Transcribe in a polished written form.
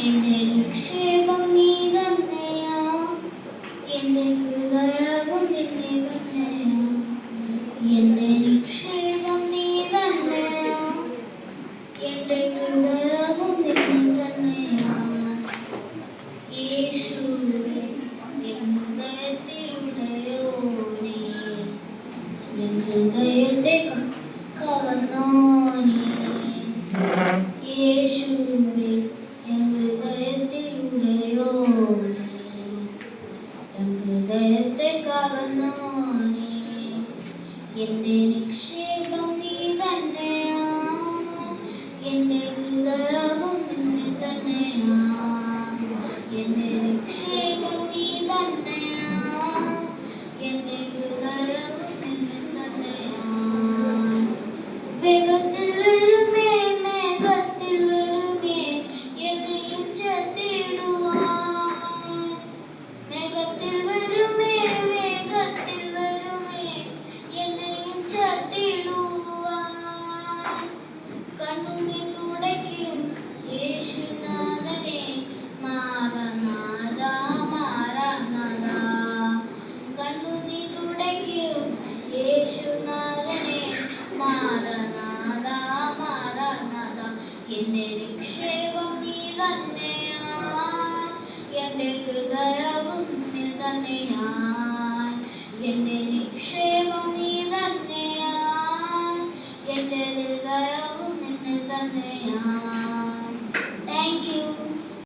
എന്റെ നിക്ഷേപം നീ തന്നെയാ, എന്റെ ഹൃദയവും നിന്നെ തന്നെയാ. എന്റെ നിക്ഷേപം നീ തന്നെയാ, എന്റെ ഹൃദയവും നിന്നെ തന്നെയാ. യേശുവേ എൻ ഹൃദയത്തിലുടയോനേ, എൻ ഹൃദയത്തെ കവർന്നോനേ. യേശുവേ എൻ ഹൃദയത്തിലുടയോനേ, എൻ ഹൃദയത്തെ കവർന്നോനേ. എന്റെ നിക്ഷേപം നീ തന്നെയാ, എന്റെ ഹൃദയവും നിന്നെ തന്നെയാ. എന്റെ നിക്ഷേപം നീ തന്നെയാ, എന്റെ ഹൃദയവും നിന്നെ തന്നെയാ. വേഗത്തിൽ വരുമേ, മേഘത്തിൽ വരുമേ, എന്നെയും ചേർത്തിടുവാൻ. മേഘത്തിൽ വരുമേ, വേഗത്തിൽ വരുമേ, എന്നെയും ചേർത്തിടുവാൻ. കണ്ണുനീർ തുടയ്ക്കും യേശുനാഥനെ, മാറനാഥാ മാറനാഥാ. കണ്ണുനീർ തുടയ്ക്കും യേശുനാഥനെ, മാറനാഥാ മാറനാഥാ. എന്റെ നിക്ഷേപം നീ തന്നെയാ, എന്റെ ഹൃദയവും നീ തന്നെയാ. എന്റെ നിക്ഷേപം നീ തന്നെയാ, എന്റെ ഹൃദയവും നിന്നെ തന്നെയാ. Thank you.